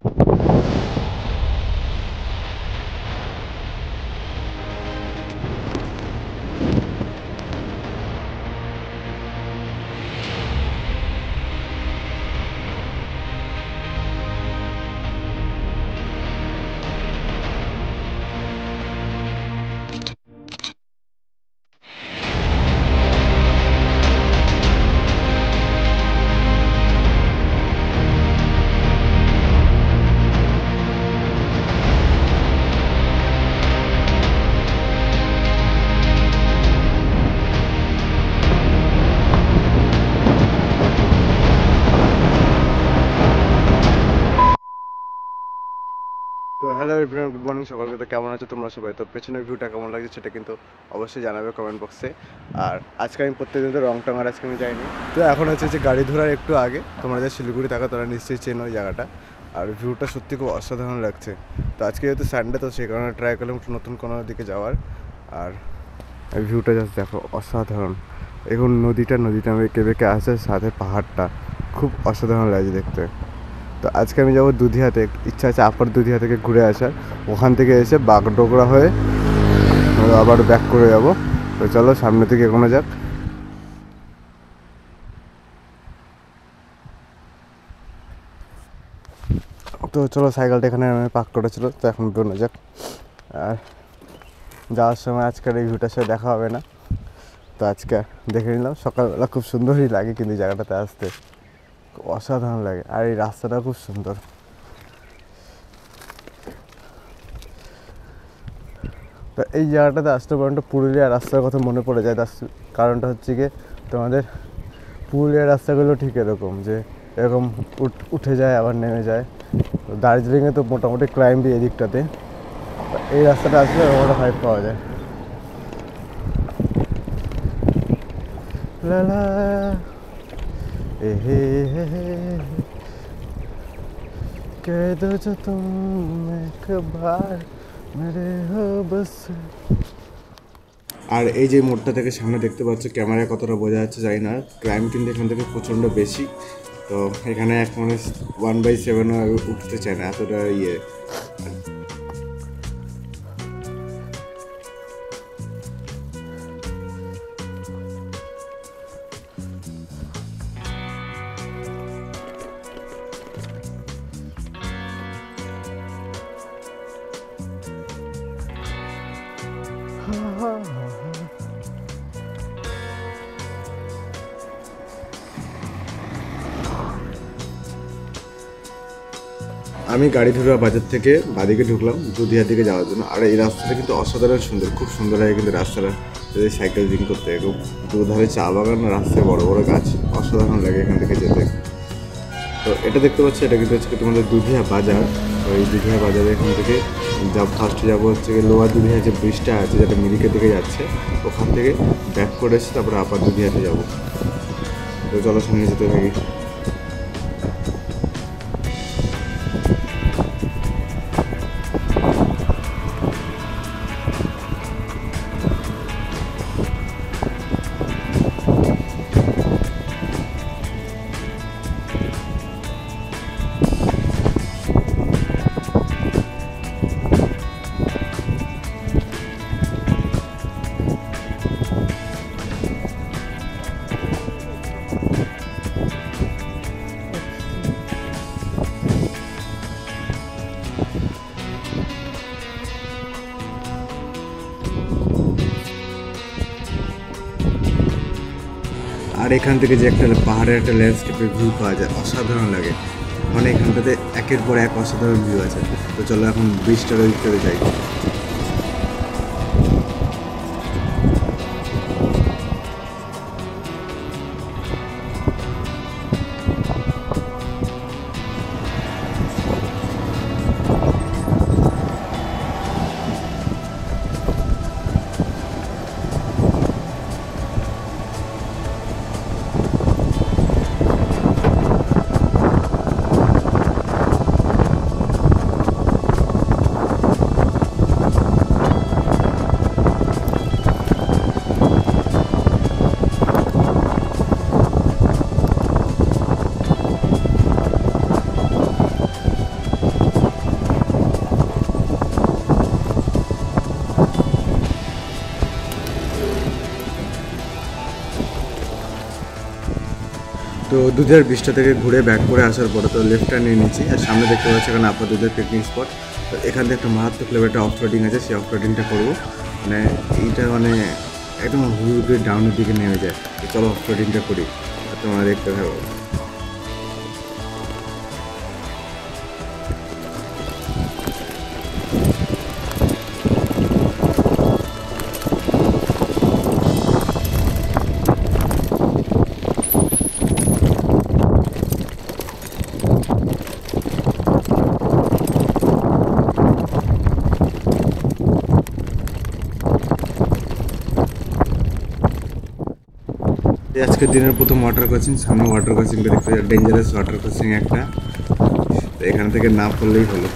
তো hello everyone, good morning. সকালকে তো কেমন আছো তোমরা সবাই? তো পেছনের ভিউটা কেমন লাগছে সেটা কিন্তু অবশ্যই জানাবে কমেন্ট বক্সে। আর আজকে আমি প্রত্যেকদিন তো রং টং আর আজকে আমি যাইনি। তো এখন হচ্ছে যে গাড়ি ধরার একটু আগে তোমরা যে শিলিগুড়ি থাকো তারা নিশ্চয়ই চেনো ওই জায়গাটা। আর ভিউটা সত্যি খুব অসাধারণ লাগছে। তো আজকে যেহেতু সানডে, তো সেই কারণে ট্রাই করলাম একটু নতুন কোনো দিকে যাওয়ার। আর এই ভিউটা জাস্ট দেখো, অসাধারণ। এখন নদীটা বেঁকে বেঁকে আসে, সাথে পাহাড়টা খুব অসাধারণ লাগছে দেখতে। তো আজকে আমি যাবো দুধিয়াতে, ইচ্ছা আছে আপার দুধিয়া থেকে ঘুরে আসার। ওখান থেকে এসে বাগডোগরা হয়ে আবার ব্যাক করে যাব। তো চলো সামনে থেকে এগোনো যাক। তো চলো, সাইকেলটা এখানে আমি পার্ক করেছিল, তো এখন বেরোনো যাক। আর যাওয়ার সময় আজকের এই ভিউটার সাথে দেখা হবে না, তো আজকে দেখে নিলাম। সকালবেলা খুব সুন্দরই লাগে কিন্তু জায়গাটাতে আসতে অসাধারণ লাগে। আর এই রাস্তাটা খুব সুন্দর। তো এই জায়গাটাতে আসতে পারেন, পুরুলিয়ার রাস্তার কথা মনে পড়ে যায়। তার কারণটা হচ্ছে গিয়ে তোমাদের পুরুলিয়ার রাস্তাগুলো ঠিক এরকম, যে এরকম উঠে যায় আবার নেমে যায়। তো দার্জিলিংয়ে তো মোটামুটি ক্লাইম্বই এদিকটাতে, এই রাস্তাটা আসলে ওটা ফাইভ পাওয়া যায়। লালা এ হে হে কে দো যো তুম একবার মেরে হো বস। আর এই যে মোড়টা থেকে সামনে দেখতে পাচ্ছ, ক্যামেরায় কতটা বোঝা যাচ্ছে জানি না, ক্রাইম কিন্তু এখান থেকে প্রচণ্ড বেশি। তো এখানে এক মানুষ 1/7 উঠতে চায় না, এতটা ইয়ে। আমি গাড়ি ধরা বাজার থেকে বাদিকে ঢুকলাম দুধিয়ার দিকে যাওয়ার জন্য। আর এই রাস্তাটা কিন্তু অসাধারণ সুন্দর, খুব সুন্দর লাগে কিন্তু রাস্তাটা, যদি সাইকেলিং করতে। খুব দুধারে চা বাগান, রাস্তায় বড় বড় গাছ, অসাধারণ লাগে এখান থেকে যেতে। তো এটা দেখতে পাচ্ছি, এটা কিন্তু হচ্ছে তোমাদের দুধিয়া বাজার। তো এই দুধিয়া বাজারে এখান থেকে ফার্স্টে যাবো হচ্ছে লোয়ার দুধিয়া যে ব্রিজটা আছে যেটা মিরিকের দিকে যাচ্ছে, ওখান থেকে ব্যাক করে এসে তারপরে আপার দুধিয়াতে যাবো। তো চলো সামনে যেতে থাকি। আর এখান থেকে যে একটা পাহাড়ের একটা ল্যান্ডস্কেপের ভিউ পাওয়া যায়, অসাধারণ লাগে। মানে এখানটাতে একের পর এক অসাধারণ ভিউ আছে। তো চলো এখন ব্রিজটার ওই দিকে যাই। দুধের থেকে ঘুরে ব্যাক করে আসার পরে তো লেফটটা নিয়ে নিচ্ছি, আর সামনে দেখতে পাচ্ছি এখানে আপাতত পিকনিক স্পট। তো এখান থেকে একটা মারাত্মক লেভেল একটা অফ রোডিং আছে, সেই অফ রোডিংটা করবো। মানে এইটা মানে একদম হুড় ডাউনের দিকে নেমে যায়। তো চলো অফ রোডিংটা করি, তোমরা দেখতে থাকো। আজকের দিনের প্রথম ওয়াটার ক্রসিং, সামনে ওয়াটার ক্রসিংটা দেখতে ডেঞ্জারাস ওয়াটার ক্রসিং একটা, তো এখান থেকে না পড়লেই হলো।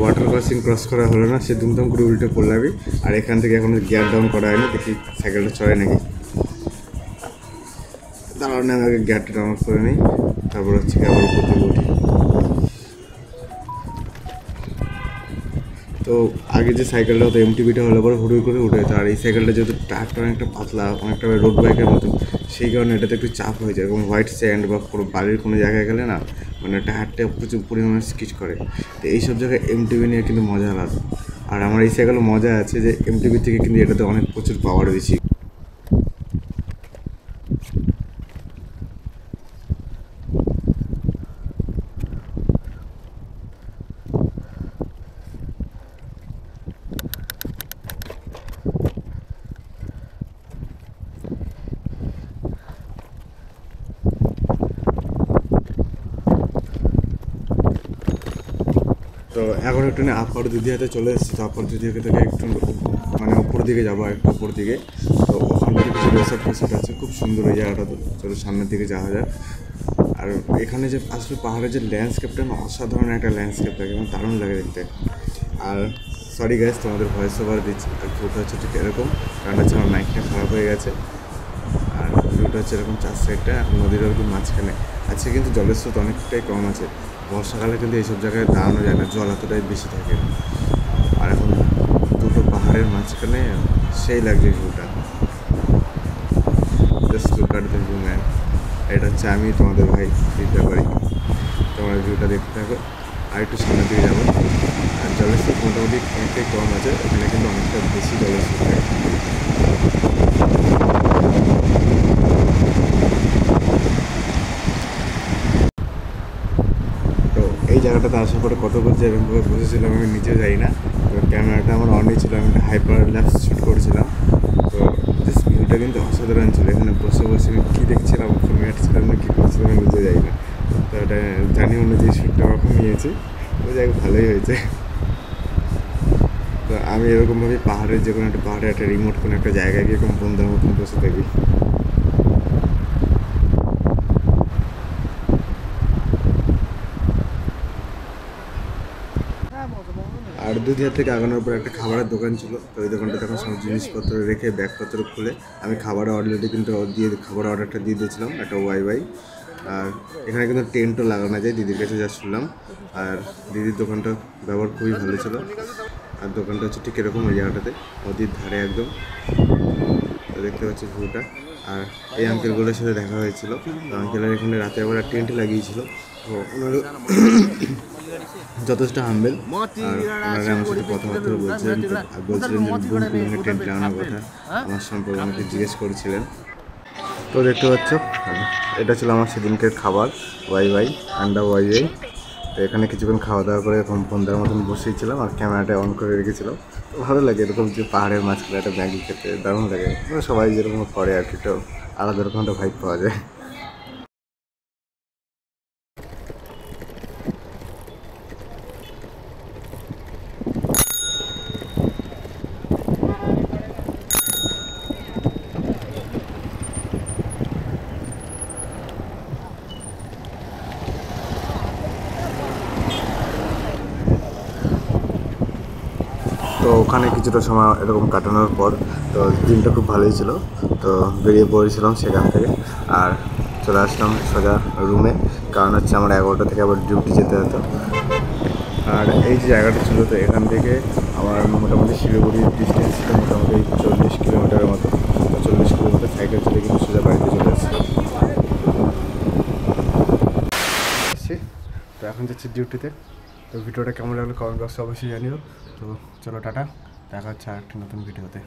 ওয়াটার ক্রসিং ক্রস করা হলো না, সে দুমদাম করে উল্টে পড়লাবি। আর এখান থেকে এখন গিয়ার ডাউন করা হয়নি, দেখি সাইকেলটা চড়ে নাকি। দাঁড়ানো আমি আগে গিয়ারটা ডাউন করে নিই, তারপর হচ্ছে আবার উপর থেকে উঠি। তো আগে যে সাইকেলটা হতো এমটিবিটা হলে পরে হুড় করে উঠে যেত, আর এই সাইকেলটা যেহেতু টায়ারটা অনেকটা পাতলা, অনেকটা রোড বাইকের মতো, সেই কারণে এটাতে একটু চাপ হয়ে যায়। এবং হোয়াইট স্যান্ড বা কোনো বালির কোনো জায়গায় গেলে না, মানে টায়ারটা প্রচুর পরিমাণে স্কিচ করে। তো এইসব জায়গায় এমটিবি নিয়ে কিন্তু মজা আলাদা। আর আমার এই সাইকেলে মজা আছে যে এমটিবি থেকে কিন্তু এটাতে অনেক প্রচুর পাওয়ার বেশি। তো এখন একটু আপার দুধি হাতে চলে এসেছি। তো আপার দুধি হাতে থেকে একটু মানে উপর দিকে যাবো, একটু উপর দিকে। তো ওখানে কিছু রেসর্ট ফেসর্ট আছে, খুব সুন্দর এই জায়গাটা। তো চলো সামনের দিকে যাওয়া যায়। আর এখানে যে আসলে পাহাড়ের যে ল্যান্ডস্কেপটা না, অসাধারণ একটা ল্যান্ডস্কেপ লাগে, এবং দারুণ লাগে দেখতে। আর সরি গাইস, তোমাদের ভয়েস ওভার দিচ্ছি। আর ভিউটা হচ্ছে ঠিক এরকম, কারণ হচ্ছে আমার মাইকটা খারাপ হয়ে গেছে। আর ভিউটা হচ্ছে এরকম চার সাইডটা, নদীর একদম মাঝখানে আছে, কিন্তু জলের স্রোত অনেকটাই কম আছে। বর্ষাকালে কিন্তু এইসব জায়গায় দাঁড়ানো যায় না, জল এতটাই বেশি থাকে। আর এখন দুটো পাহাড়ের মাঝখানে সেই লাগছে ভিউটা, just look at the view man. এটা হচ্ছে আমি, তোমাদের ভাই বিদ্যাবাড়ি। তোমরা ভিউটা দেখতে থাকো। আর একটু সামনের দিকে যাবো। আর জলের স্রোত মোটামুটি অনেকটাই কম আছে, এখানে কিন্তু অনেকটা বেশি জলের স্রোত থাকে। এই জায়গাটাতে আসার পরে কত বছর এরকমভাবে বসেছিলাম আমি নিজেও যাই না। তো ক্যামেরাটা আমার অনই ছিল, আমি একটা হাইপার ল্যাপস শ্যুট করেছিলাম। তো ভিউটা কিন্তু অসাধারণ ছিল। এখানে বসে বসে আমি কী দেখছিলাম, ফোন ঘাটছিলাম না কী করছিলাম আমি নিজে যাই না। তো এটা জানি অনুযায়ী শ্যুটটা এখন নিয়েছি, তো যাই ভালোই হয়েছে। তো আমি এরকমভাবে পাহাড়ের যে কোনো একটা পাহাড়ে একটা রিমোট কোনো একটা জায়গায় গিয়ে এরকম বন্ধুর মতন বসে থাকি। আর দুধিয়া থেকে আগানোর পর একটা খাবারের দোকান ছিল। তো ওই দোকানটা তখন সব জিনিসপত্র রেখে ব্যাগপত্র খুলে আমি খাবারের অলরেডি কিন্তু খাবারের অর্ডারটা দিয়ে দিয়েছিলাম, একটা ওয়াই। আর এখানে কিন্তু টেন্টও লাগানো যায়, দিদির কাছে যা শুনলাম। আর দিদির দোকানটা ব্যবহার খুবই ভালো ছিল। আর দোকানটা হচ্ছে ঠিক এরকম ওই জায়গাটাতে, নদীর ধারে একদম। তো দেখতে পাচ্ছি ভিউটা। আর এই আঙ্কেলগুলোর সাথে দেখা হয়েছিল। তো আঙ্কেলের এখানে রাতে আবার টেন্ট লাগিয়েছিল। তো ওনারও যথেষ্ট হাম্বেল। আর ওনারা আমার সাথে কথাবার্তা বলছিলেন যে টেন্ট লাগানোর কথা আমার সম্পর্কে আমাকে জিজ্ঞেস করেছিলেন। তো দেখতে পাচ্ছ, এটা ছিল আমার সেদিনকের খাবার, ওয়াই আন্ডা ওয়াই। তো এখানে কিছুক্ষণ খাওয়া দাওয়া করে এখন বন্ধার মতন বসেছিলাম, আর ক্যামেরাটা অন করে রেখেছিলাম। ভালো লাগে এরকম যে পাহাড়ের মাঝখানে একটা ম্যাগি খেতে, দারুণ লাগে। সবাই যেরকম করে আর কি, একটু আলাদা রকম একটা ভাইব পাওয়া যায়। তো ওখানে কিছুটা সময় এরকম কাটানোর পর তো দিনটা খুব ভালোই ছিল। তো বেরিয়ে পড়েছিলাম সেখান থেকে আর চলে আসলাম সোজা রুমে, কারণ হচ্ছে আমার 11টা থেকে আবার ডিউটি যেতে হতো। আর এই যে জায়গাটা ছিল, তো এখান থেকে আমার মোটামুটি শিলিগুড়ির ডিস্টেন্স ছিল মোটামুটি 40 কিলোমিটারের মতো। তো 40 কিলোমিটার সাইকেল চলে কিন্তু সোজা বাড়িতে চলে আসছি। তো এখন যাচ্ছি ডিউটিতে। তো ভিডিওটা কেমন লাগলো কমেন্ট বক্সে অবশ্যই জানিও। তো চলো টাটা, দেখা হচ্ছে আর একটা নতুন ভিডিওতে।